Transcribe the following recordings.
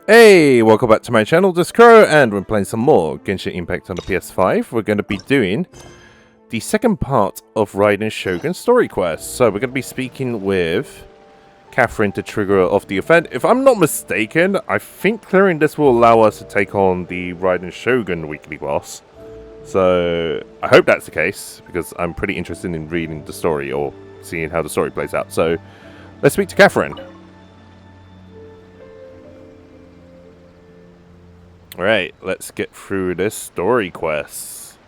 Hey, welcome back to my channel, this is Kuro, and we're playing some more Genshin Impact on the PS5. We're going to be doing the second part of Raiden Shogun story quest. So we're going to be speaking with Catherine, the trigger of the event. If I'm not mistaken, I think clearing this will allow us to take on the Raiden Shogun weekly boss. So I hope that's the case, because I'm pretty interested in reading the story or seeing how the story plays out. So let's speak to Catherine. Alright, let's get through this story quest.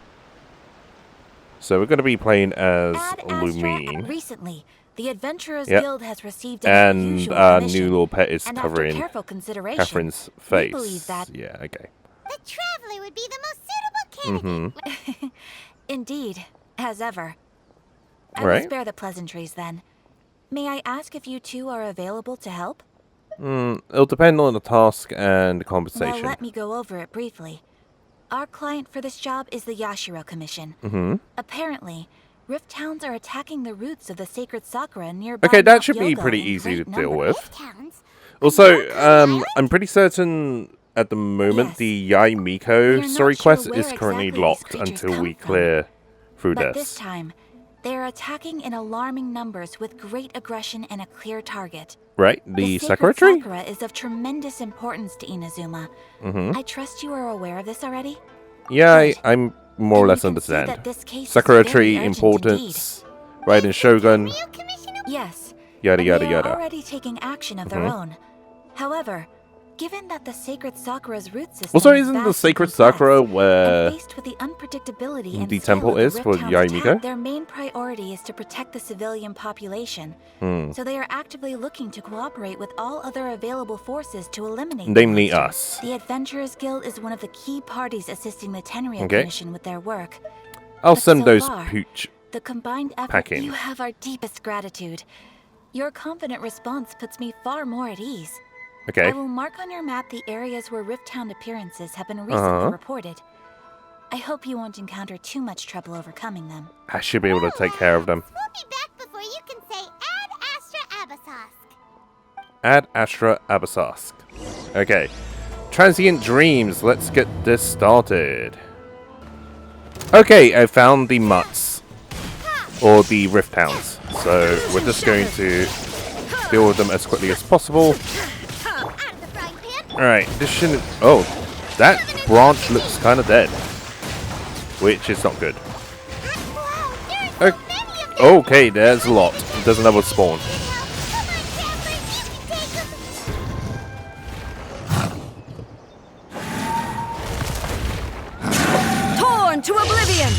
So we're going to be playing as Lumine. Recently, the Adventurers Guild has received and our new little pet is covering Catherine's face. We believe that yeah, okay. The Traveler would be the most suitable candidate. Indeed, as ever. I Right. will spare the pleasantries then. May I ask if you two are available to help? It'll depend on the task and the compensation. Well, let me go over it briefly. Our client for this job is the Yashiro Commission. Apparently, Rift Hounds are attacking the roots of the sacred sakura nearby. Okay, that Mount should be Yogo pretty in easy to great deal numbers. with. Also, I'm pretty certain at the moment Yes. the We are Yaimiko not story sure quest where is currently exactly these locked creatures until we come from. clear through But this. this time, they are attacking in alarming numbers with great aggression and a clear target. Right? The Sakura sacred tree? sakura is of tremendous importance to Inazuma. I trust you are aware of this already? Yeah, Good. I'm more or Then less you can see understand. that this case Sakura is very tree urgent importance, Raiden Shogun, Yes. yada and yada they are yada. already taking action of their own. However, given that the sacred sakura's root system Also, is isn't the vast and sacred complex, sakura and where faced with the unpredictability and the scale temple of the is Rift for Hound's Yaimiko? attack, their main priority is to protect the civilian population. So they are actively looking to cooperate with all other available forces to eliminate the namely monster. us? The Adventurers Guild is one of the key parties assisting the Tenryou Okay. Commission with their work. I'll But send so those far, pooch. The combined effort, packing. you have our deepest gratitude. Your confident response puts me far more at ease. Okay. I will mark on your map the areas where Rift Hound appearances have been recently reported. I hope you won't encounter too much trouble overcoming them. I should be able to take care of them. We'll be back before you can say Ad Astra Abasosk. Ad Astra Abasosk. Okay. Transient Dreams. Let's get this started. Okay, I found the mutts. Or the Rift Hounds. So we're just going to deal with them as quickly as possible. Out of the frying pan. Alright, this shouldn't... Oh, that branch looks kind of dead. Which is not good. Wow, there are so many of them. Okay, there's a lot. There's another spawn. Come on, Traveler, you can take them. Torn to oblivion!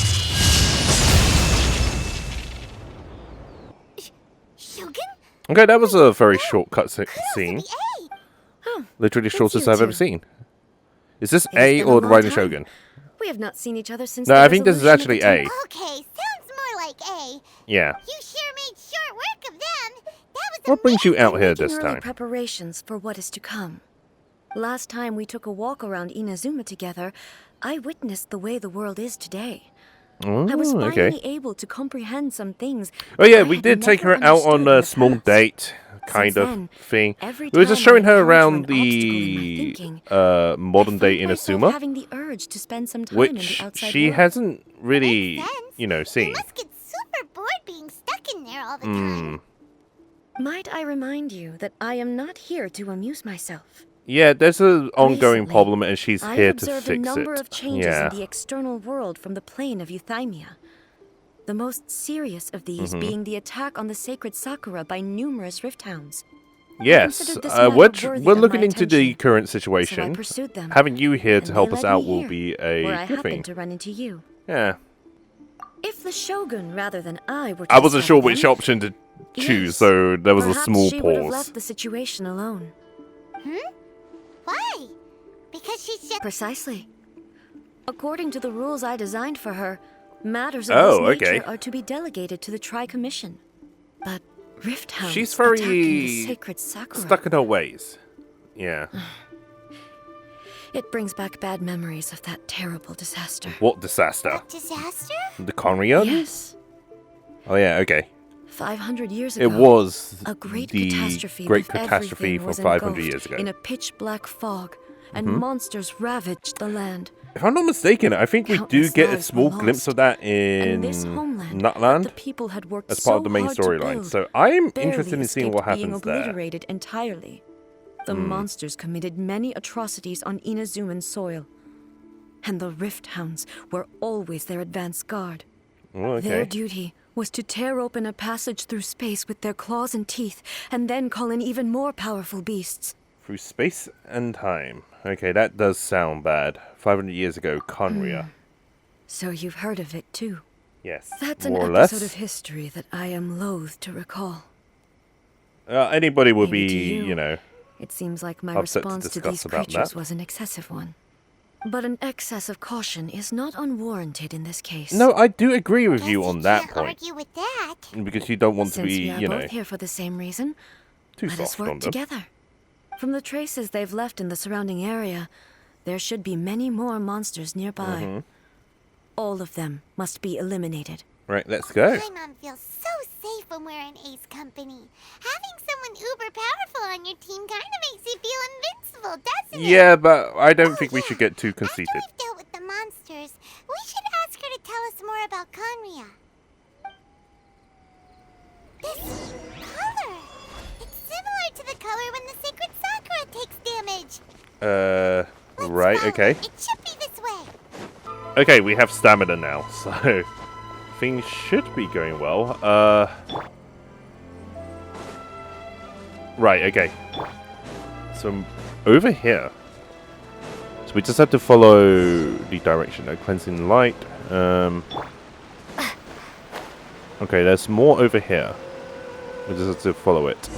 Shogun? Okay, that was a very short cut Kuro's scene. the A. Literally the shortest you I've ever two. seen. Is this It's A been or a the long Raiden time. Shogun? We have not seen each other since No, the I think this is resolution of actually the A. Okay, sounds more like A. Yeah. You sure made short work of them. That was What brings you out here Making this early time? preparations for what is to come. Last time we took a walk around Inazuma together, I witnessed the way the world is today. I was Oh, finally okay. able to comprehend some things. Oh yeah, I we had did take never her out on understood in a the small past. date kind Since of then, thing. every We were just time showing I her encounter around an obstacle in my the thinking, modern I day find myself Inazuma, having the urge to spend some time in which the outside she world. hasn't really, Makes sense. you know, You seen. must get super bored being stuck in there all the time. Might I remind you that I am not here to amuse myself. Yeah, there's an ongoing Recently, problem and she's I here to observed fix a number it. of changes Yeah. in the external world from the plane of Euthymia. The most serious of these Mm-hmm. being the attack on the sacred sakura by numerous Rift Hounds. Yes, considered this we're, matter worthy we're of looking my into the attention, current So I situation. pursued them. Having you here and to they help us led out me will here, be where a I good happened thing. to run into you. Yeah. If the Shogun rather than I were to I wasn't sure discover which them, option to choose, yes, so there was a perhaps small she would have pause. left the situation alone. Why? Because she's just... Precisely. According to the rules I designed for her, matters of Oh, this nature okay. are to be delegated to the Tri-Commission. But Rift Hounds She's attacking very the sacred sakura. stuck in her ways. Yeah. It brings back bad memories of that terrible disaster. What disaster? Disaster? The Konryuns? Yes. Oh yeah, okay. 500 years ago, It was a great the catastrophe great with catastrophe everything from was 500 engulfed years ago. in a pitch-black fog, and monsters ravaged the land. If I'm not mistaken, I think we do Countless get a lives small were glimpse lost. of that And in this homeland that the Nutland people had worked as part of so the main hard to storyline. build, So I'm barely interested in seeing what escaped being happens there. obliterated entirely. The monsters committed many atrocities on Inazuman soil, and the Rift Hounds were always their advance guard. Oh, Their okay. duty was to tear open a passage through space with their claws and teeth, and then call in even more powerful beasts. Through space and time. Okay, that does sound bad. 500 years ago, Conria. So you've heard of it too. Yes, That's an more or episode less. of history that I am loath to recall. Anybody would Maybe be, to you. you know, It seems like my upset to response to discuss these about creatures that. was an excessive one. But an excess of caution is not unwarranted in this case. No, I do agree with Guess you on that can't point. argue with that. Because you don't want to Since be, we are you know, both here for the same reason, too let us soft on work them. together. From the traces they've left in the surrounding area, there should be many more monsters nearby. Mm-hmm. All of them must be eliminated. Right, let's go. Paimon feels so safe when we're in Ace company. Having someone uber powerful on your team kind of makes you feel invincible, doesn't it? Yeah, but I don't Oh, think we yeah. should get too After conceited. we've dealt with the monsters, we should ask her to tell us more about Conria. This color! It's similar to the color when the sacred sakura takes damage. Let's Right, follow okay. it. It should be this way. Okay, we have stamina now, so things should be going well. Right, okay. So over here. So we just have to follow the direction. No cleansing light. Okay, there's more over here. We just have to follow it.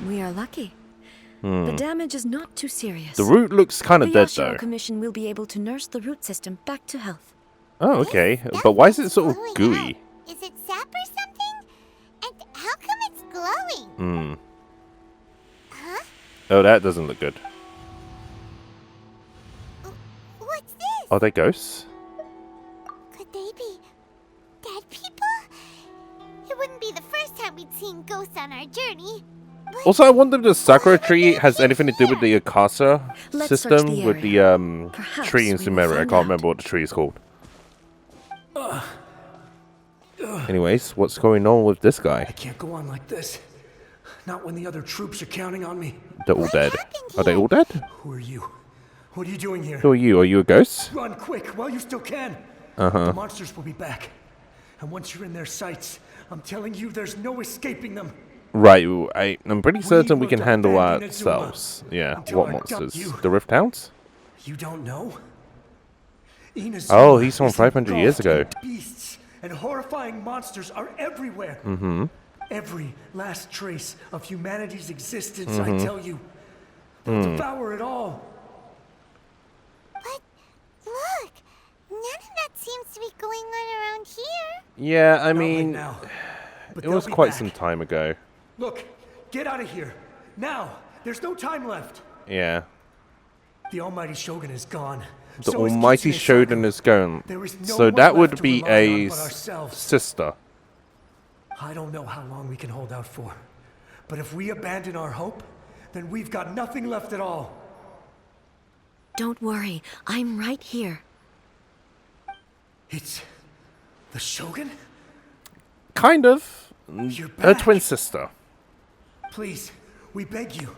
We are lucky. The damage is not too serious. The root looks kind The of dead Yashiro though. Commission will be able to nurse the root system back to health. Oh, okay. This But why is stuff it sort of glowing gooey? out. Is it sap or something? And how come it's glowing? Huh? Oh, that doesn't look good. What's this? Are they ghosts? Could they be dead people? It wouldn't be the first time we'd seen ghosts on our journey. But Also, I wonder if the Sakura tree has anything to do with the Akasa Let's search system the with the Perhaps tree in we will Sumeru. I find can't out. remember what the tree is called. Anyways, what's going on with this guy? I can't go on like this. Not when the other troops are counting on me. They're all What dead. happened Are they here? all dead? Who are you? What are you doing here? Who are you? Are you a ghost? Run quick while you still can. The monsters will be back. And once you're in their sights, I'm telling you there's no escaping them. Right, I'm pretty certain we will can handle defend Inazuma ourselves. Yeah, until what I dump monsters? you. The Rift Hounds? You don't know? Inazuma Oh, he's from is 500 years engulfed ago. in Beasts and horrifying monsters are everywhere. Every last trace of humanity's existence, I tell you. They'll devour it all. But look, none of that seems to be going on around here. Yeah, I Not right mean, now. But it they'll was be quite back. some time ago. Look, get out of here. Now. There's no time left. Yeah. The Almighty Shogun is gone. The So is Almighty Kitsune Shogun Sakura. is gone. There is no So one that left would to be rely a on but ourselves. sister. I don't know how long we can hold out for. But if we abandon our hope, then we've got nothing left at all. Don't worry, I'm right here. It's the Shogun? Kind of. You're Her back. twin sister. Please, we beg you.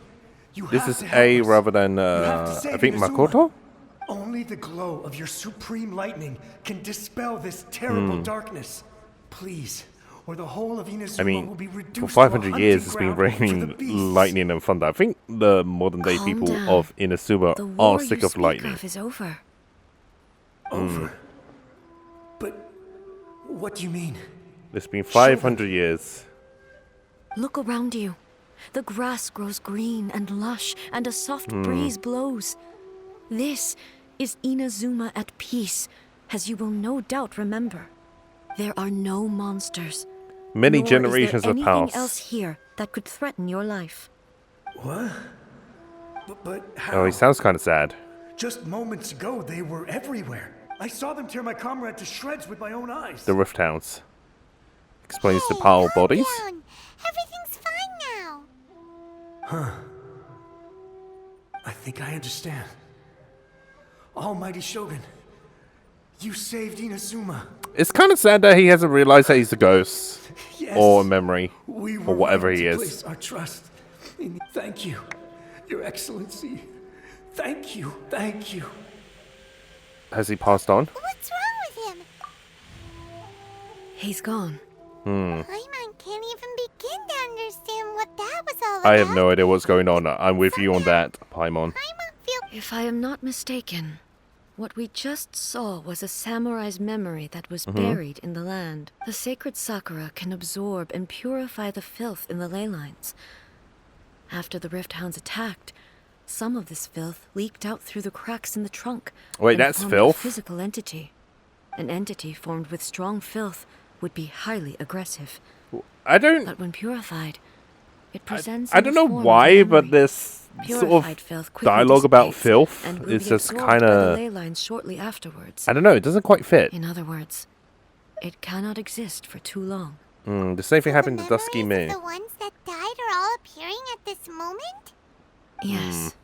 You This have is to help A us. rather than, You have to I save think Inazuma. Makoto? Only the glow of your supreme lightning can dispel this terrible darkness. Please, or the whole of Inazuma I mean, will be reduced for to a 500 years it's been hunting ground for raining the beasts. lightning and thunder. I think the modern day Calm people down. of Inazuma The are war sick you of speak lightning. of is over. Over. But what do you mean? It's been 500 years. Look around you. The grass grows green and lush, and a soft breeze blows. This is Inazuma at peace, as you will no doubt remember. There are no monsters. Many nor generations is there have anything passed. else here that could threaten your life. What? But how? Oh, he sounds kind of sad. Just moments ago, they were everywhere. I saw them tear my comrade to shreds with my own eyes. The Rift Hounds. explains the Hey, pile calm bodies. down. Everything's fine now. I think I understand. Almighty Shogun, you saved Inazuma. It's kind of sad that he hasn't realized that he's a ghost Yes. or a memory We or were whatever right he to is. place our trust in. Thank you, Your Excellency. Thank you. Thank you. Has he passed on? What's wrong with him? He's gone. Paimon can't even begin to understand what that was all about. I have no idea what's going on. I'm with you on that, Paimon. Paimon feels If I am not mistaken, what we just saw was a samurai's memory that was buried in the land. The sacred sakura can absorb and purify the filth in the ley lines. After the rift hounds attacked, some of this filth leaked out through the cracks in the trunk. Wait, and that's formed filth? A physical entity. An entity formed with strong filth would be highly aggressive. I don't. But when purified, it presents. I in don't the know form of why, a but memory. this sort Purified of filth quickly dialogue about dissipates filth and will is be just absorbed kind by the of. ley lines shortly afterwards. I don't know. It doesn't quite fit. In other words, it cannot exist for too long. The same thing happened to the Dusky memories Me. of the ones that died are all appearing at this moment? Yes.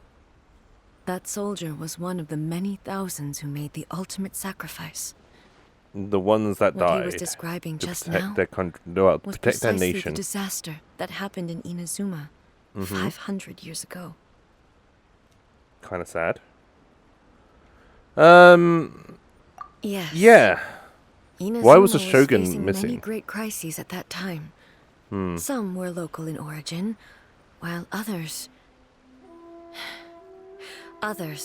That soldier was one of the many thousands who made the ultimate sacrifice. The ones that What he was died describing to just protect now their country, well, was protect their precisely nation. the disaster that happened in Inazuma 500 years ago. Kind of sad. Yes. Yeah. Inazuma Why was the Shogun facing missing? many great crises at that time. Some were local in origin, while others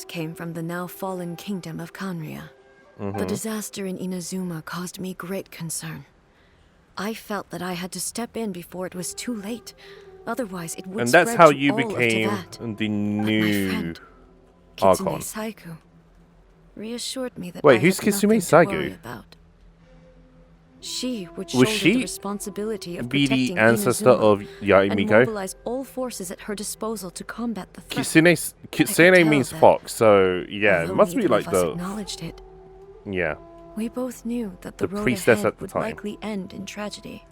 came from the now fallen kingdom of Kanria. The disaster in Inazuma caused me great concern. I felt that I had to step in before it was too late. Otherwise, it would And that's spread how to you all of became Tibet. the But my new friend, Kitsune Archon. Saiku, reassured me that Wait, I who's had Kitsune nothing to worry Saiku? about. She would Was shoulder she the responsibility of Be protecting the ancestor Inazuma of and Yaimiko? mobilize all forces at her disposal to combat the threat. Kitsune tell means that fox, so yeah, it Although must be neither like of us the acknowledged it. yeah. We both knew that the The road priestess ahead at the would time. likely end in tragedy.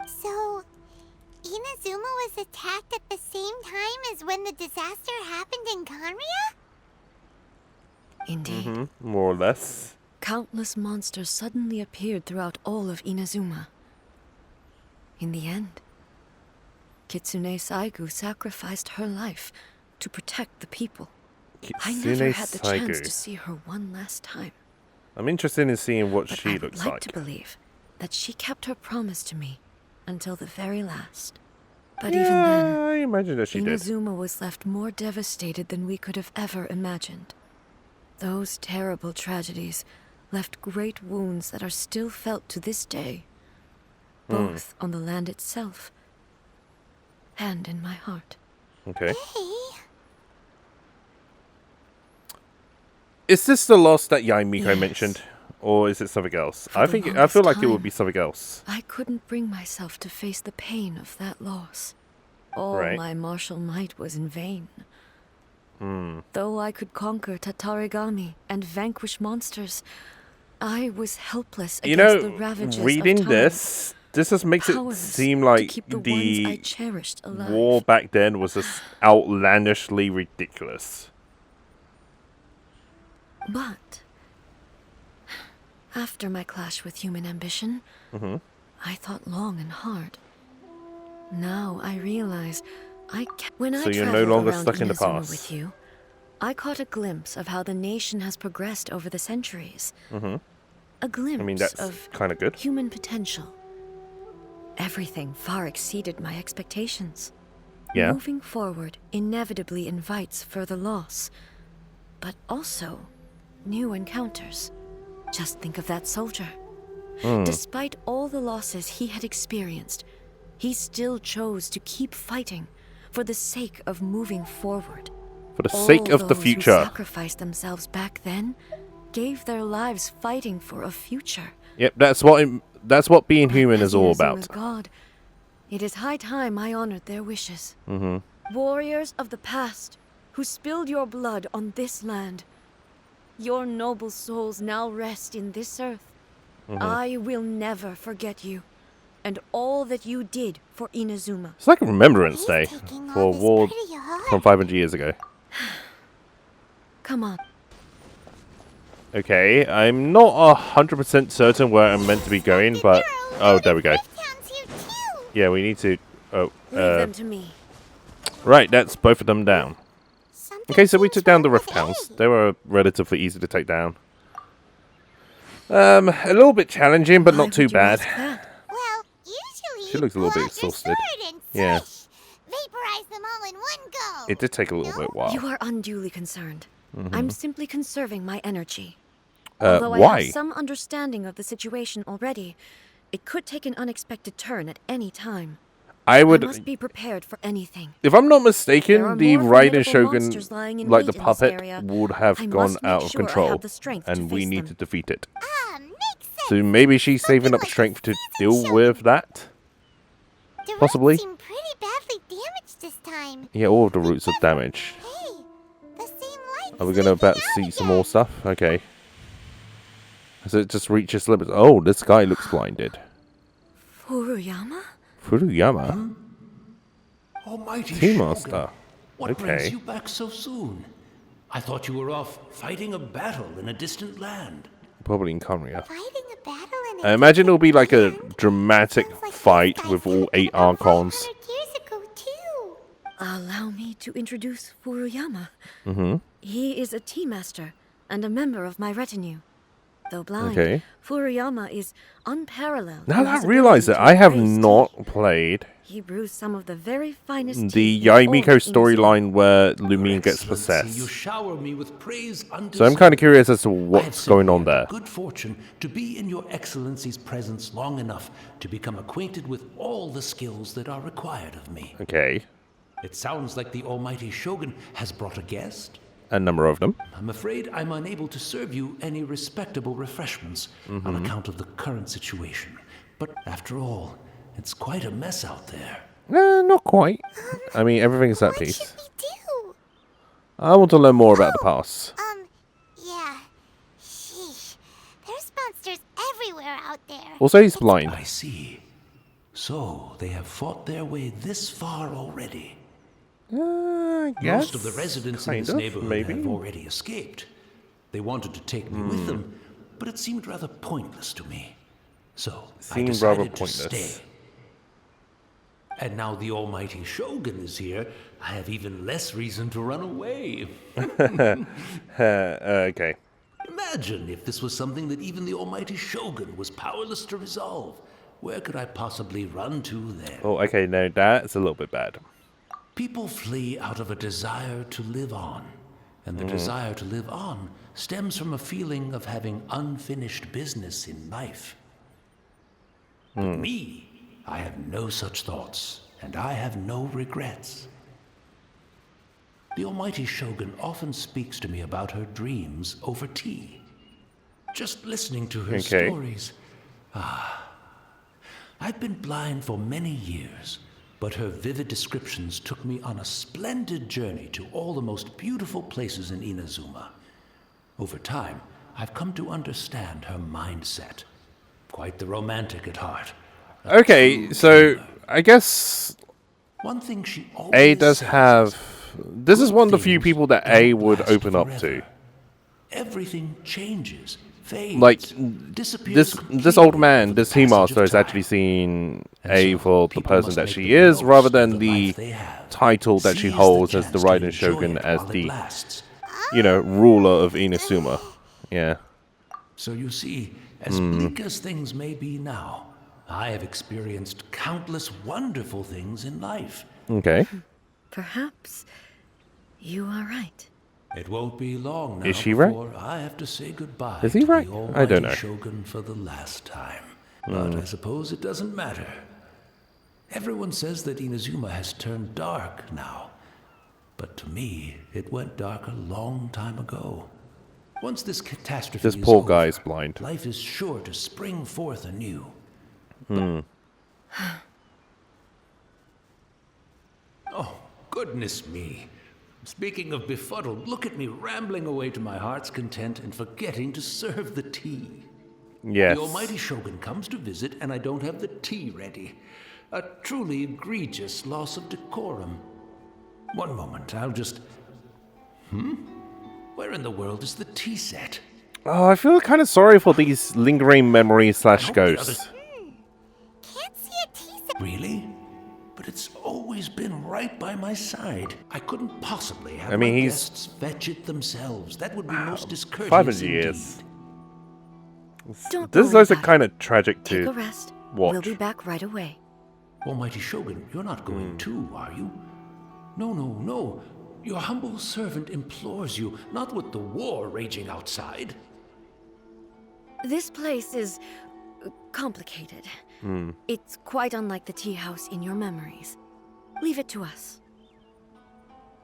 So, Inazuma was attacked at the same time as when the disaster happened in Kanria? Indeed. More or less. Countless monsters suddenly appeared throughout all of Inazuma. In the end, Kitsune Saigu sacrificed her life to protect the people. I never Kitsune had the chance to Saigu. see her one last time. I'm interested in seeing what But she I would looks like like. to believe that she kept her promise to me until the very last. But Yeah, even then, I imagine that she did. Inazuma was left more devastated than we could have ever imagined. Those terrible tragedies left great wounds that are still felt to this day, both on the land itself and in my heart. Okay. Hey, Is this the loss that Yaimiko Yes. mentioned, or is it something else? For I the think I longest feel like it would time, be something else. I couldn't bring myself to face the pain of that loss. All Right. my martial might was in vain. Though I could conquer Tatarigami and vanquish monsters, I was helpless You against the know, ravages reading of time. this just makes it Powerless seem to like keep the ones I the cherished alive. war back then was just outlandishly ridiculous. But after my clash with human ambition, I thought long and hard. Now I realize when So I you're no traveled longer around stuck in the Inazuma past. with you, I caught a glimpse of how the nation has progressed over the centuries. A glimpse I mean, that's of kind of good. human potential. Everything far exceeded my expectations. Yeah. Moving forward inevitably invites further loss, but also new encounters. Just think of that soldier. Despite all the losses he had experienced, he still chose to keep fighting for the sake of moving forward. For the sake All of the those future. who sacrificed themselves back then gave their lives fighting for a future. Yep, that's what being human As is all Inazuma's about. God, it is high time I honored their wishes. Warriors of the past who spilled your blood on this land, your noble souls now rest in this earth. I will never forget you. and all that you did for Inazuma. It's like Remembrance Day He's taking for a all this war pretty hard. from 500 years ago. Come on. Okay, I'm not 100% certain where I'm meant to be going, but... Oh, there we go. Rifthound's here too. Yeah, we need to... Oh, Leave them to me. right, that's both of them down. Something Okay, so we seems took down the wrong with Rift Hounds. Eddie. They were relatively easy to take down. A little bit challenging, but Why not too would you ask bad. that? Well, usually She looks a little pull bit out your exhausted. sword and Yeah. swish. Vaporize them all in one go. It did take a little bit while. You are unduly concerned. I'm simply conserving my energy. Although I why? have some understanding of the situation already, it could take an unexpected turn at any time. I I would... must be prepared for anything. If I'm not There mistaken, are the more Raiden formidable Shogun, monsters lying in like the wait in this puppet, area. would have I gone must make out of sure I control, have the strength to and we face need them. to defeat it. Makes sense. So maybe she's saving Something up like a strength to seasoned deal shogun. with that? The Possibly. roots seem pretty badly damaged this time. Yeah, all of the roots are damaged. Hey, the same light Are we is going to leaking about out see some again. more stuff? Okay. Has it just reached its limits? Oh, this guy looks blinded. Furuyama? Furuyama? Almighty Tea Shogun, Master. what Okay. brings you back so soon? I thought you were off fighting a battle in a distant land. Probably in Conria. Fighting a battle in I imagine it'll be like a distant land? dramatic Sounds like fight this with guy all fought 8 about Archons. 500 years ago too. Allow me to introduce Furuyama. Mm-hmm. He is a tea master and a member of my retinue. Though blind, Okay. Furuyama is unparalleled. Now in that his I realize ability it, to I have raise tea. not played He brews some of the very finest the tea in all Yaimiko of Inazuma. storyline where Lumine Your gets Excellency, You possessed. shower me with praise undeserved. So I'm kind of curious as to I have what's going simply on had the there. Good fortune to be in Your Excellency's presence long enough to become acquainted with all the skills that are required of me. Okay. It sounds like the Almighty Shogun has brought a guest. A number of them. I'm afraid I'm unable to serve you any respectable refreshments on account of the current situation. But after all, it's quite a mess out there. Not quite. I mean, everything's at What peace. should we do? I want to learn more about the past. Yeah. Sheesh. There's monsters everywhere out there. Also, he's blind. I see. So they have fought their way this far already. Most of the residents in kind this of, neighborhood maybe. have already escaped. They wanted to take me with them, but it seemed rather pointless to me. So I Seemed decided rather to pointless. stay. And now the Almighty Shogun is here, I have even less reason to run away. Okay. Imagine if this was something that even the Almighty Shogun was powerless to resolve. Where could I possibly run to then? Oh, okay, no, that's a little bit bad. People flee out of a desire to live on, and the desire to live on stems from a feeling of having unfinished business in life. But me, I have no such thoughts, and I have no regrets. The Almighty Shogun often speaks to me about her dreams over tea. Just listening to her Okay. stories. I've been blind for many years, but her vivid descriptions took me on a splendid journey to all the most beautiful places in Inazuma. Over time, I've come to understand her mindset. Quite the romantic at heart. A Okay, true so dreamer. I guess One thing she always A does says have... is, This is one of the few "Things people that don't A would last open up to. forever. Everything changes, fades, Like, disappears this old completely man, with the this Tea passage Master, of is actually time. seeing And A so for the people person must that make she the is, most rather of than the the life they have. title that she Seize the holds as the chance to Raiden enjoy Shogun, it as while it the, lasts. you know, ruler of Inazuma. Yeah. So you see, as bleak as things may be now, I have experienced countless wonderful things in life. Okay. Perhaps you are right. It won't be long now Is she right? before I have to say goodbye Is he to right? the I don't Almighty know. Shogun for the last time. But I suppose it doesn't matter. Everyone says that Inazuma has turned dark now. But to me, it went dark a long time ago. Once this catastrophe This is poor over, guy's blind. life is sure to spring forth anew. Oh, goodness me. Speaking of befuddled, look at me rambling away to my heart's content and forgetting to serve the tea. Yes. The almighty Shogun comes to visit and I don't have the tea ready. A truly egregious loss of decorum. One moment, I'll just... Where in the world is the tea set? Oh, I feel kind of sorry for these lingering memories slash ghosts. Can't see a tea set. Really? But it's always been right by my side. I couldn't possibly have mean, my he's- guests fetch it themselves. That would be most discourteous 500 indeed. years. Don't This is worry also about it. kind of tragic Take a to rest. watch. We'll be back right away. Almighty Shogun, you're not going too, are you? No, no, no. Your humble servant implores you, not with the war raging outside. This place is complicated. It's quite unlike the tea house in your memories. Leave it to us.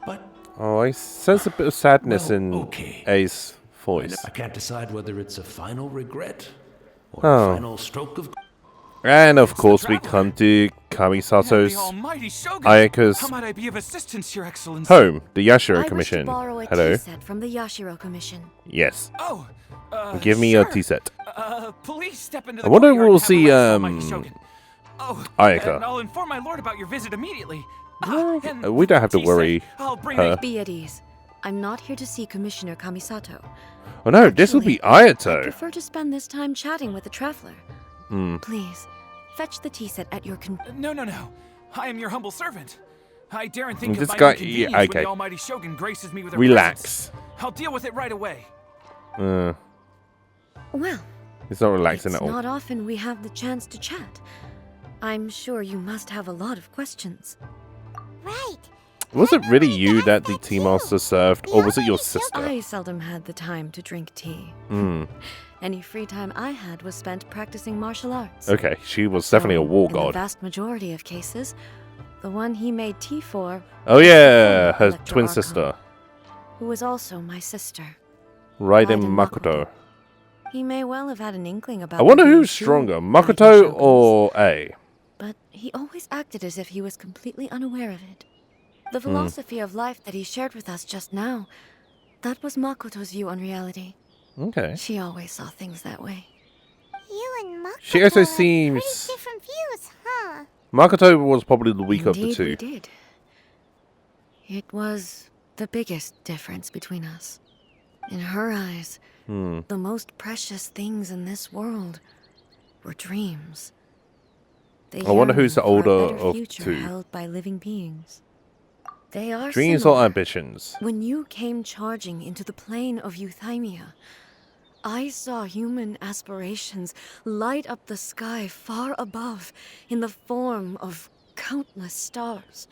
But Oh, I sense a bit of sadness Well, in okay. A's voice. I can't decide whether it's a final regret or Oh. a final stroke of... And of course, we come to The Kamisato's almighty Shogun! Ayaka's How might I be of assistance, Your Excellency? home, the Yashiro I wish to Commission. borrow a Hello. tea set from the Yashiro Commission. Yes. Oh, Give me sure. your tea set. Please step into I the wonder if courtyard we'll and have a see, rest, almighty Shogun. Oh, Ayaka. and I'll inform my lord about your visit immediately. And We don't have to tea set, worry I'll bring her. Be at ease. I'm not here to see Commissioner Kamisato. Oh no, this will be I Ayato. prefer to spend this time chatting with the traveler. Please, fetch the tea set at your No. I am your humble servant. I daren't think This of my guy- inconvenience yeah, when okay. the almighty Shogun graces me with her Relax. presence. I'll deal with it right away. Well, It's not relaxing it's at all. not often we have the chance to chat. I'm sure you must have a lot of questions. Right. Was it really you that the tea master served, or was it your sister? I seldom had the time to drink tea. Any free time I had was spent practicing martial arts. Okay, she was definitely a So, war In the god. vast majority of cases, the one he made tea for, Oh yeah, her Elector twin Archon. sister, who was also my sister. Raiden Raiden Makoto. He may well have had an inkling about I wonder the who's two stronger, Raiden Makoto Shoguns, or A? But he always acted as if he was completely unaware of it. Hmm. The philosophy of life that he shared with us just now, that was Makoto's view on reality. Okay. She always saw things that way. You and Makoto She also had seems- pretty different views, huh? Makoto was probably the weaker of the Indeed, two. we did. It was the biggest difference between us. In her eyes, the most precious things in this world were dreams. The I wonder who's the yearning for a older better of future two. held by living beings. They are Dreams similar. or ambitions? When you came charging into the plane of Euthymia, I saw human aspirations light up the sky far above in the form of countless stars.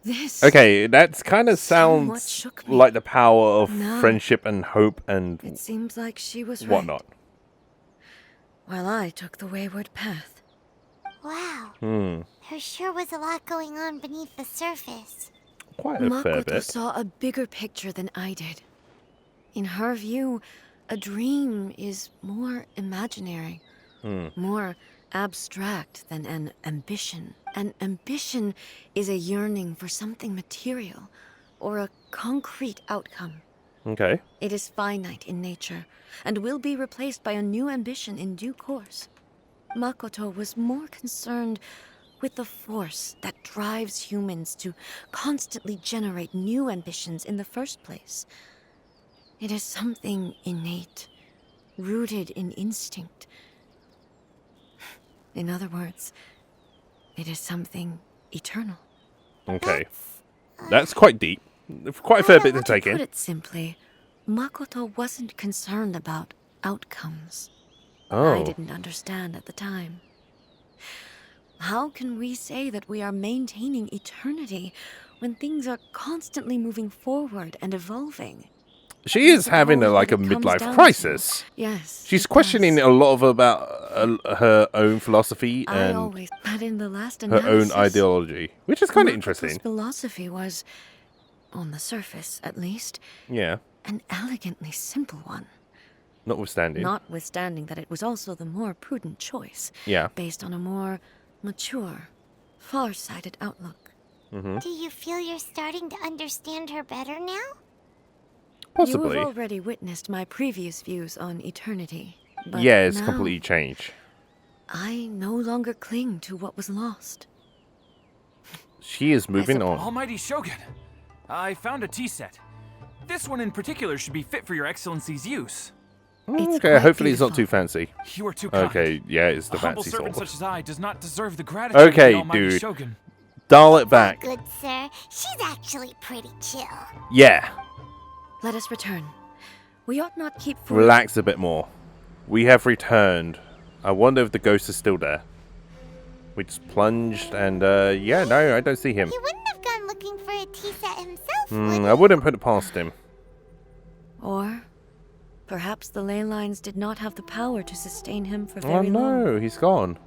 This Okay, that kind of Somewhat sounds shook me. like the power of No. friendship and hope and it seems like she was whatnot. right, while I took the wayward path. Wow. Hmm. There sure was a lot going on beneath the surface. Quite a fair Makoto bit. saw a bigger picture than I did. In her view, a dream is more imaginary, more abstract than an ambition. An ambition is a yearning for something material or a concrete outcome. Okay. It is finite in nature and will be replaced by a new ambition in due course. Makoto was more concerned with the force that drives humans to constantly generate new ambitions in the first place. It is something innate, rooted in instinct. In other words, it is something eternal. Okay. That's quite deep. Quite a fair bit to take To put in. it simply, Makoto wasn't concerned about outcomes. I Oh. didn't understand at the time. How can we say that we are maintaining eternity when things are constantly moving forward and evolving? She is Is it having all like a that it comes midlife down to? crisis. Yes. She's it questioning does. a lot of about her own philosophy I and always, but in the last her own analysis, ideology, which is kind of Makoto's interesting. philosophy was, on the surface at least, Yeah, an elegantly simple one. notwithstanding. Notwithstanding that it was also the more prudent choice, Yeah. based on a more mature, far-sighted outlook. Do you feel you're starting to understand her better now? Possibly. You have already witnessed my previous views on eternity. But yeah, it's now, completely changed. I no longer cling to what was lost. She is moving on. Almighty Shogun, I found a tea set. This one in particular should be fit for your excellency's use. It's Okay, quite hopefully it's not beautiful. too fancy. You are too kind. Okay, yeah, it's the A humble fancy servant sword. such as I does not deserve the gratitude of Okay, the Almighty dude. Shogun. Dial it back. Good sir, she's actually pretty chill. Yeah, Let us return. We ought not keep food. relax a bit more. We have returned. I wonder if the ghost is still there. We just plunged and, yeah, no, I don't see him. He wouldn't have gone looking for a tea set himself, would I wouldn't put it past him. Or perhaps the ley lines did not have the power to sustain him for Oh very long. no, he's gone.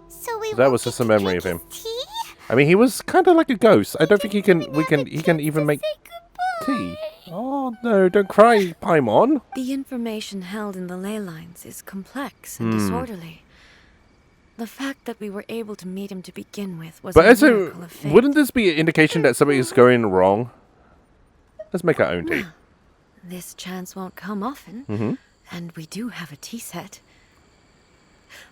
So we That won't was get just a to memory drink of him. his tea? I mean, he was kind of like a ghost. I don't think he can even make Say goodbye. tea. Oh no, don't cry, Paimon. The information held in the ley lines is complex Hmm. and disorderly. The fact that we were able to meet him to begin with was But a also, miracle of fate. wouldn't this be an indication that something is going wrong? Let's make our own tea. This chance won't come often, Mm-hmm. and we do have a tea set.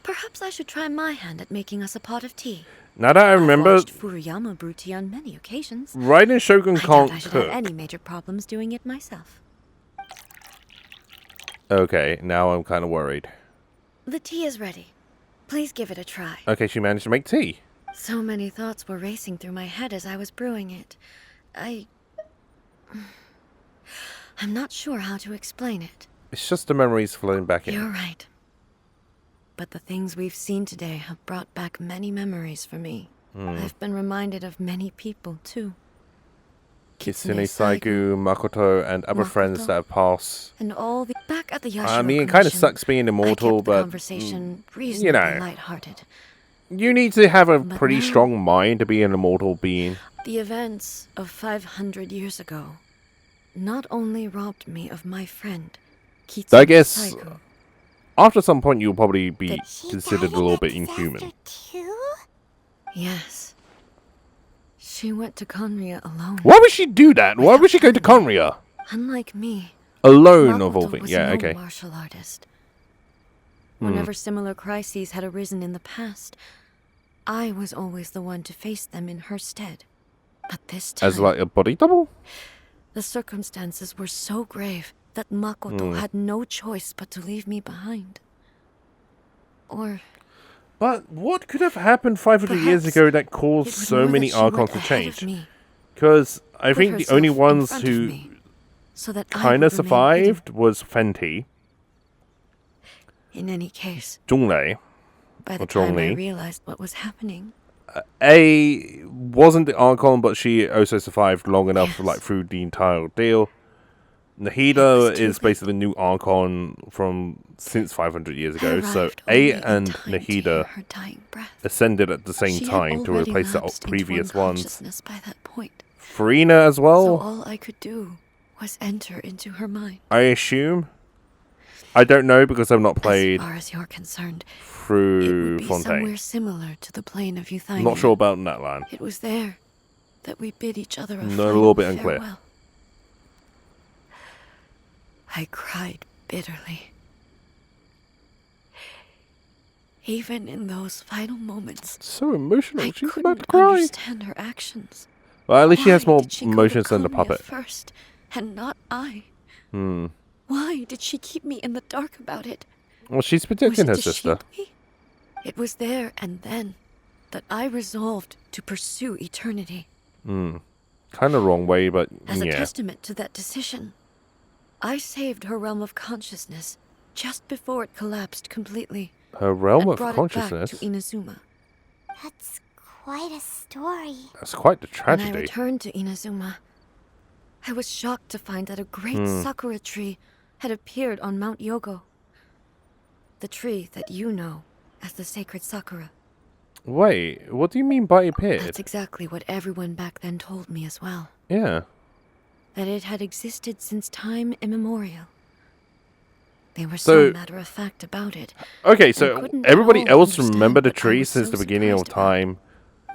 Perhaps I should try my hand at making us a pot of tea. Now that I remember, I've watched Furuyama brew tea on many occasions. Raiden Shogun I doubt can't I should cook. have any major problems doing it myself. Okay, now I'm kind of worried. The tea is ready. Please give it a try. Okay, she managed to make tea. So many thoughts were racing through my head as I was brewing it. I'm not sure how to explain it. It's just the memories flowing back in. You're right. But the things we've seen today have brought back many memories for me. I've been reminded of many people, too. Kitsune Saigu, Makoto, and other friends Makoto. that have passed. And all the back at the Yashiro I mean, it kind of Commission, sucks being I immortal, kept the but conversation you reasonably know, lighthearted. you need to have a But pretty now- strong mind to be an immortal being. The events of 500 years ago not only robbed me of my friend, Kitsune I guess Saigu, after some point you'll probably be She considered died a little in bit disaster inhuman. Too? yes. She went to Conria alone. Why would she do that? Why would she go to Conria? Unlike me, Alone of all Makoto things. was Yeah, no okay. martial artist. Whenever similar crises had arisen in the past, I was always the one to face them in her stead. But this time, As like a body double? the circumstances were so grave that Makoto had no choice but to leave me behind. Or But what could have happened 500 years Perhaps ago that it caused was so more that many she went archons to ahead of change? me, Because I put think the herself only in ones front of who me, so that I kind would of remain survived was Fenty, hidden. In any case, Zhonglei. by the Or time I Zhongli. realized what was happening, A wasn't the Archon, but she also survived long enough, Yes. like through the entire deal. It Nahida was too is basically the new Archon from since 500 years I ago. So arrived A only in and time to hear Nahida her dying breath. ascended at the same She had time to already replace the lapsed into previous ones. unconsciousness by that point. Farina as So well, all I could do was enter into her mind. I assume. I don't know because I've not played As far as you're concerned, it through would be Fontaine. somewhere similar to the plane of Euthymia. Not sure about that line. It was there that we bid each other a No, a final little bit unclear. farewell. I cried bitterly. Even in those final moments, So emotional. I She's couldn't about to cry. understand her actions. Well, at least she has Why more did she go to emotions than the Conria puppet. first, and not I? Hmm. Why did she keep me in the dark about it? Well, she's Was protecting it her to sister. shield me? It was there and then that I resolved to pursue eternity. Kind of wrong way, but As a yeah. testament to that decision, I saved her realm of consciousness just before it collapsed completely Her realm and of brought consciousness. it back to Inazuma. That's quite a story. That's quite the When I tragedy. returned to Inazuma, I was shocked to find that a great Hmm. sakura tree had appeared on Mount Yogo. The tree that you know as the sacred sakura. Wait, what do you mean by appeared? That's exactly what everyone back then told me as well. Yeah. That it had existed since time immemorial. They were So- so matter-of-fact about it. Okay, I so couldn't everybody at all else understand remembered the what I tree was since so the beginning of surprised about. time.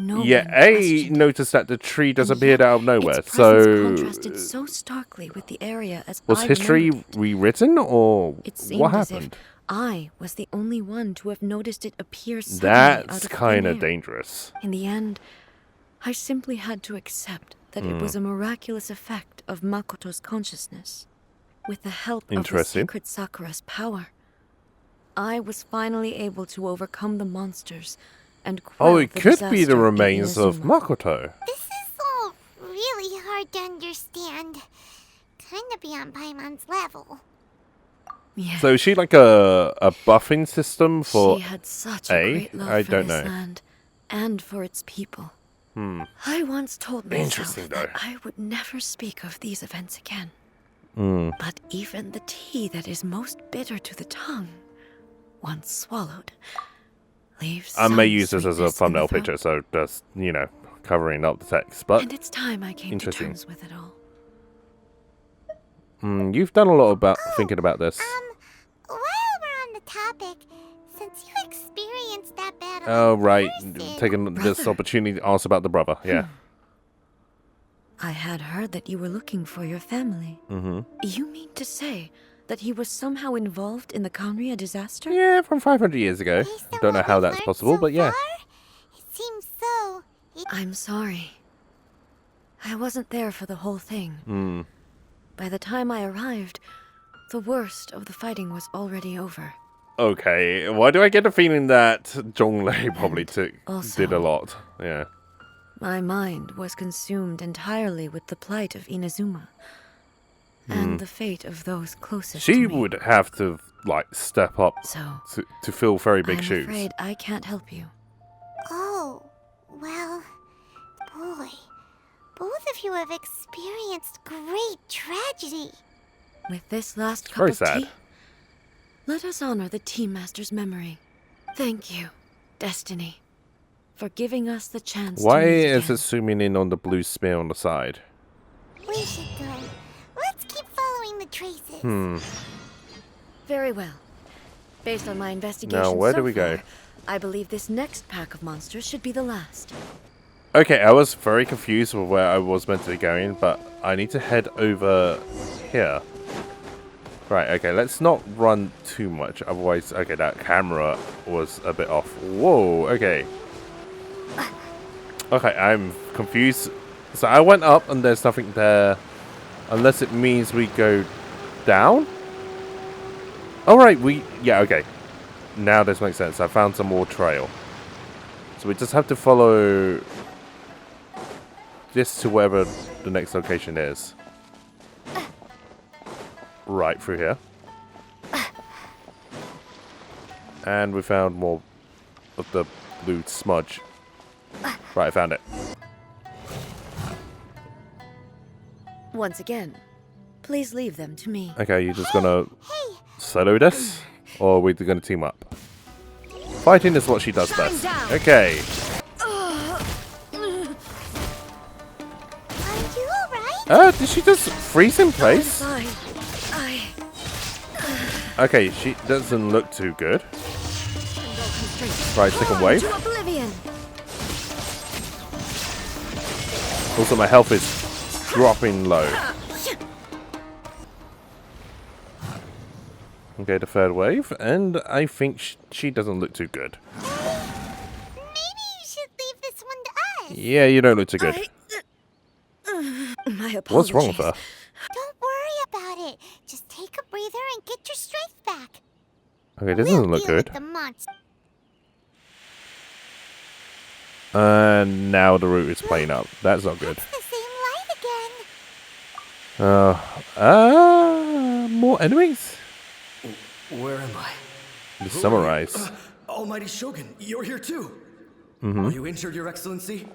No Yeah, one A questioned it. noticed that the tree And disappeared yet, out of nowhere. its presence So contrasted so starkly with the area as was I history remembered it. rewritten, or It seemed what as if happened? I was the only one to have noticed it appear suddenly out That's of kind thin of air. dangerous. In the end, I simply had to accept that it was a miraculous effect of Makoto's consciousness. With the help of the Interesting. sacred Sakura's power, I was finally able to overcome the monsters and quell Oh, it the could be the disaster in remains of Inazuma. Makoto. This is all really hard to understand. Kinda beyond Paimon's level. Yes. So is she like a buffing system for... She had such A? a great love I for don't this know. land and for its people. I once told myself Interesting, though. that I would never speak of these events again. Hmm. But even the tea that is most bitter to the tongue, once swallowed, leaves I may some use this as a sweetness in the thumbnail throat. picture, so just, you know, covering up the text. But And it's time I came to interesting. terms with it all. You've done a lot about thinking about this. While we're on the topic, since you experienced that battle Oh, in right. person, Taking this Brother. opportunity to ask about the brother. Yeah. I had heard that you were looking for your family. Mm-hmm. You mean to say that he was somehow involved in the Kanria disaster? Yeah, from 500 years ago. based on Don't know what how we've that's learned possible, so but yeah. far, it seems so. I'm sorry. I wasn't there for the whole thing. Hmm. By the time I arrived, the worst of the fighting was already over. Okay, why do I get the feeling that Zhonglei probably also- did a lot? Yeah. My mind was consumed entirely with the plight of Inazuma and the fate of those closest to She me. would have to, like, step up So, to fill very big I'm shoes. afraid I can't help you. Oh, well, boy, both of you have experienced great tragedy. With this last cup Very of sad. tea, let us honor the Tea Master's memory. Thank you, Destiny, for giving us the chance Why to meet is again. it zooming in on the blue spear on the side? We should go. Let's keep following the traces. Very well. Based on my investigation Now, where so do we go? far, I believe this next pack of monsters should be the last. Okay, I was very confused with where I was meant to be going, but I need to head over here. Right, okay, let's not run too much, otherwise, okay, that camera was a bit off. Whoa, okay. Okay, I'm confused. So I went up and there's nothing there, unless it means we go down? Alright, yeah, okay. Now this makes sense. I found some more trail. So we just have to follow this to wherever the next location is. Right through here. And we found more of the blue smudge. Right, I found it. Once again, please leave them to me. Okay, you're just gonna solo this? Or are we gonna team up? Fighting is what she does best. down. Okay. Are you alright? Did she just freeze in place? Fine. Okay, she doesn't look too good. Constraint. Right, second wave. To oblivion. Also, my health is dropping low. Okay, the third wave, and I think she doesn't look too good. Maybe you should leave this one to us. Yeah, you don't look too good. My apologies. What's wrong with her? Don't worry about it. Just take a breather and get your strength back. Okay, this We'll doesn't look deal with good. the monster. And now the route is playing up. That's not good. It's the same light again. More enemies? Where am I? The summarize. Almighty Shogun, you're here too. Are you injured, Your Excellency?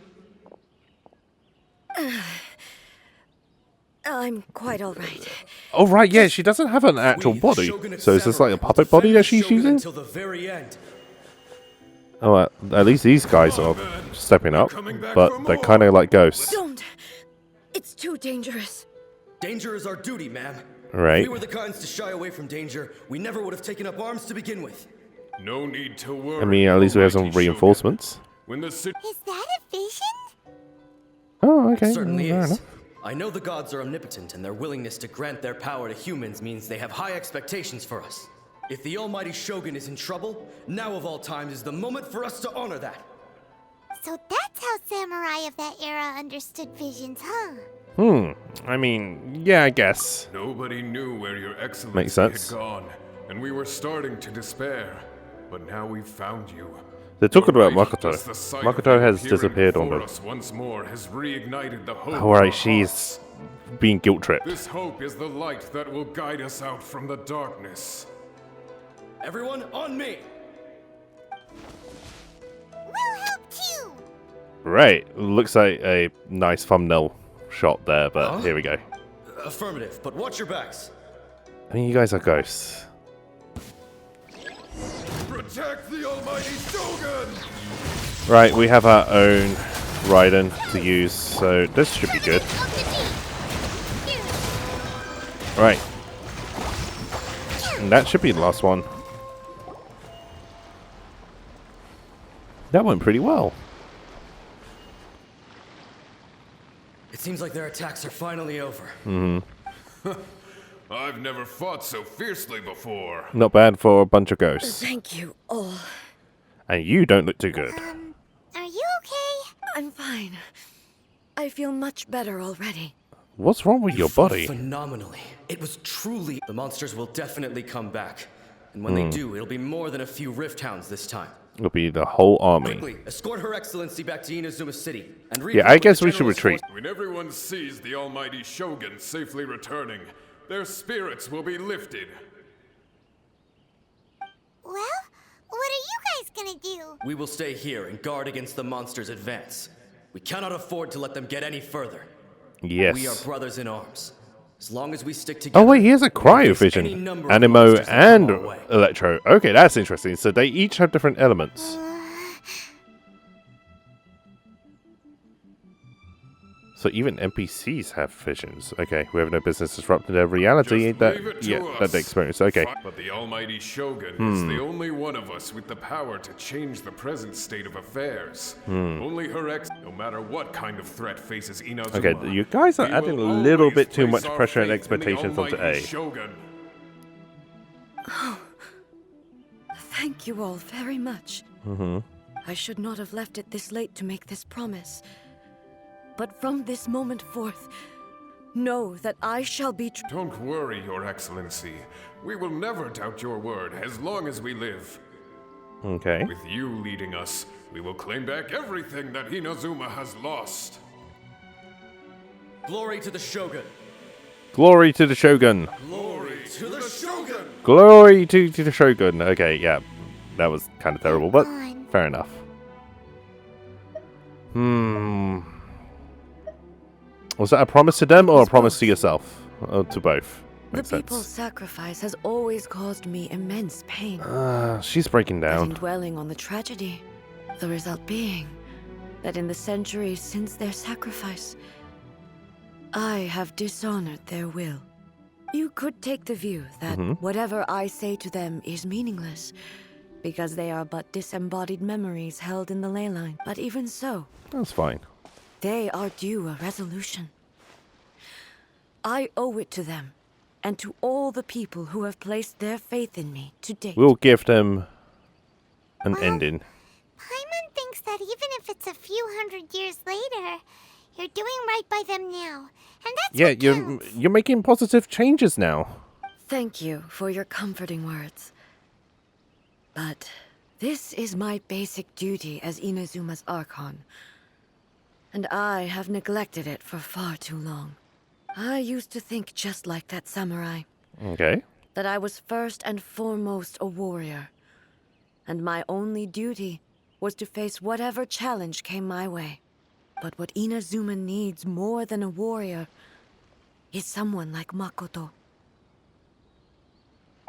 I'm quite all right. Oh, right, yeah, she doesn't have an actual We, the body. Shogun of So is this like a Samurai, puppet will body defend that the she's Shogun using? until the very end. Oh, at least these guys are stepping up. But they're kind of like ghosts. Don't. It's too dangerous. Danger is our duty, ma'am. Right. If we were the kinds to shy away from danger, we never would have taken up arms to begin with. No need to worry. I mean, at least we have some Almighty Shogun. reinforcements. When the city Is that a Okay, Certainly fair is. enough. I know the gods are omnipotent, and their willingness to grant their power to humans means they have high expectations for us. If the almighty Shogun is in trouble, now of all times is the moment for us to honor that. So that's how samurai of that era understood visions, huh? I mean, yeah, I guess. Nobody knew where your Makes excellency sense. had gone, and we were starting to despair. But now we've found you. They're talking Your about might, Makoto. just the sight Makoto of you has appearing disappeared on before the... us once more has reignited the hope. Oh, right, in our she's hearts. being guilt-tripped. This hope is the light that will guide us out from the darkness. Everyone, on me! We'll help too! Right, looks like a nice thumbnail shot there, but here we go. Affirmative, but watch your backs. I mean, you guys are ghosts. Protect the almighty Shogun! Right, we have our own Raiden to use, so this should be good. Right. And that should be the last one. That went pretty well. It seems like their attacks are finally over. I've never fought so fiercely before. Not bad for a bunch of ghosts. Thank you all. And you don't look too good. Are you okay? I'm fine. I feel much better already. What's wrong with your Fought body? phenomenally. It was truly... The monsters will definitely come back. And when they do, it'll be more than a few rift hounds this time. It'll be the whole army. Quickly, escort Her Excellency back to Inazuma City. And Yeah, I guess we should retreat. When everyone sees the almighty Shogun safely returning, their spirits will be lifted. Well, what are you guys gonna do? We will stay here and guard against the monsters' advance. We cannot afford to let them get any further. Yes. We are brothers in arms. As long as we stick together... Oh wait, here's a any cryovision. number of Animo monsters that and come our way. Electro. Okay, that's interesting. So they each have different elements. So even NPCs have visions. Okay, we have no business disrupting their reality. Just leave it to That us. they experience. Okay. But the almighty Shogun is the only one of us with the power to change the present state of affairs. Only no matter what kind of threat faces Inazuma. Okay, you guys are we adding a will little always bit too place much our pressure and faith in the expectations onto almighty A. Shogun. Thank you all very much. I should not have left it this late to make this promise. But from this moment forth, know that I shall be Don't worry, Your Excellency. We will never doubt your word as long as we live. Okay. With you leading us, we will claim back everything that Inazuma has lost. Glory to the Shogun! Glory to the Shogun. Glory to the Shogun! Glory to the Shogun. Okay, yeah. That was kind of terrible, but on. fair enough. Was that a promise to them or a promise to yourself? Or to both? The Makes people's sense. sacrifice has always caused me immense pain. She's breaking But in down. dwelling on the tragedy, the result being that in the centuries since their sacrifice, I have dishonored their will. You could take the view that whatever I say to them is meaningless, because they are but disembodied memories held in the ley line. But even so, That's fine. they are due a resolution. I owe it to them, and to all the people who have placed their faith in me to date. We'll give them an ending. Paimon thinks that even if it's a few hundred years later, you're doing right by them now. And that's Yeah, what you're counts. you're making positive changes now. Thank you for your comforting words. But this is my basic duty as Inazuma's Archon, and I have neglected it for far too long. I used to think just like that samurai, Okay. that I was first and foremost a warrior, and my only duty was to face whatever challenge came my way. But what Inazuma needs more than a warrior is someone like Makoto.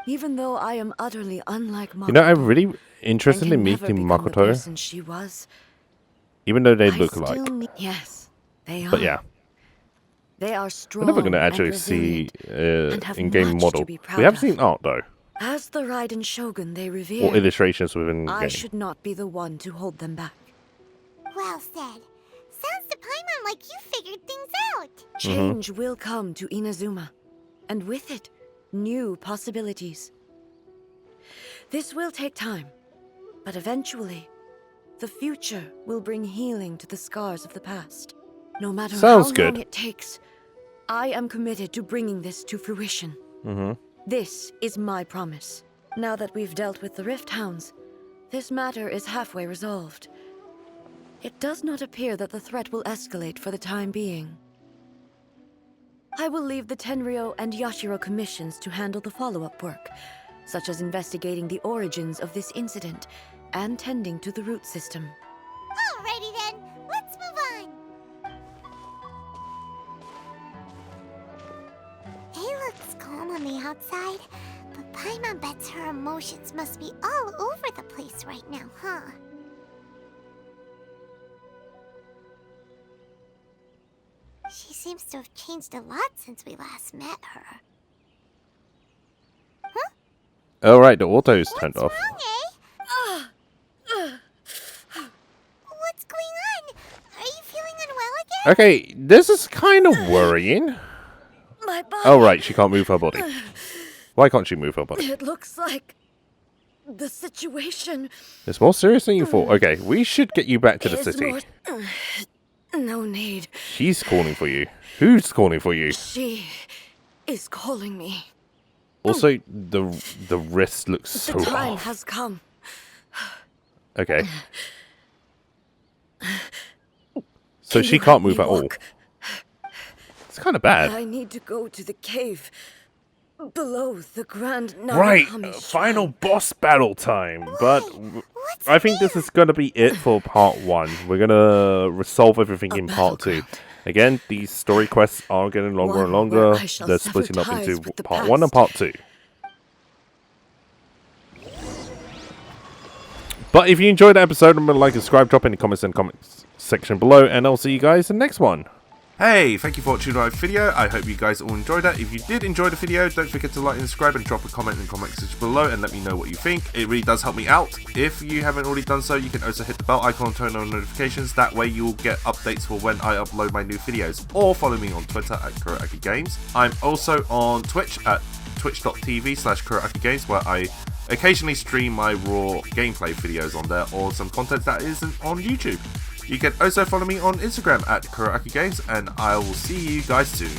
Even though I am utterly unlike Makoto, You know, I'm really and interested can in never meeting become the Makoto, person she was, even though they I look still alike. need- Yes, they are. But yeah, They are we're strong. never going to and actually see resilient, and have in-game much model. to be proud We have of. seen art though, As the Raiden Shogun they revere, or illustrations within I game. should not be the one to hold them back. Well said. Sounds to Paimon like you figured things out. Change will come to Inazuma, and with it, new possibilities. This will take time, but eventually, the future will bring healing to the scars of the past. No matter Sounds how good. long it takes, I am committed to bringing this to fruition. This is my promise. Now that we've dealt with the Rift Hounds, this matter is halfway resolved. It does not appear that the threat will escalate for the time being. I will leave the Tenryo and Yashiro commissions to handle the follow-up work, such as investigating the origins of this incident and tending to the root system. Alrighty then, let's move on. It looks calm on the outside, but Paimon bets her emotions must be all over the place right now, huh? She seems to have changed a lot since we last met her. Huh? Alright, the auto's turned off. What's wrong, eh? What's going on? Are you feeling unwell again? Okay, this is kind of worrying. My body. Oh, right, she can't move her body. Why can't she move her body? It looks like the situation It's more serious than you thought. Okay, we should get you back to the is city. more... No need. She's calling for you. Who's calling for you? She is calling me. Also, the wrist looks so The time off. has come. Okay. So she can't move at all. It's kind of bad. I need to go to the cave below the Grand Right, Narukami final Shrine. boss battle time. But What's I think this is going to be it for part 1. We're going to resolve everything in part 2. battleground. Again, these story quests are getting longer and One longer. where I shall They're sever splitting up ties into with the part 1 and past. part 2. But if you enjoyed the episode, remember to like and subscribe, drop in the comments in the comments section below, and I'll see you guys in the next one. Hey, thank you for watching my video. I hope you guys all enjoyed that. If you did enjoy the video, don't forget to like and subscribe and drop a comment in the comment section below and let me know what you think. It really does help me out. If you haven't already done so, you can also hit the bell icon and turn on notifications. That way you'll get updates for when I upload my new videos. Or follow me on Twitter at KuroAkiGames. I'm also on Twitch at twitch.tv/KuroAkiGames, where I occasionally stream my raw gameplay videos on there, or some content that isn't on YouTube. You can also follow me on Instagram at KuroAkiGames, and I will see you guys soon.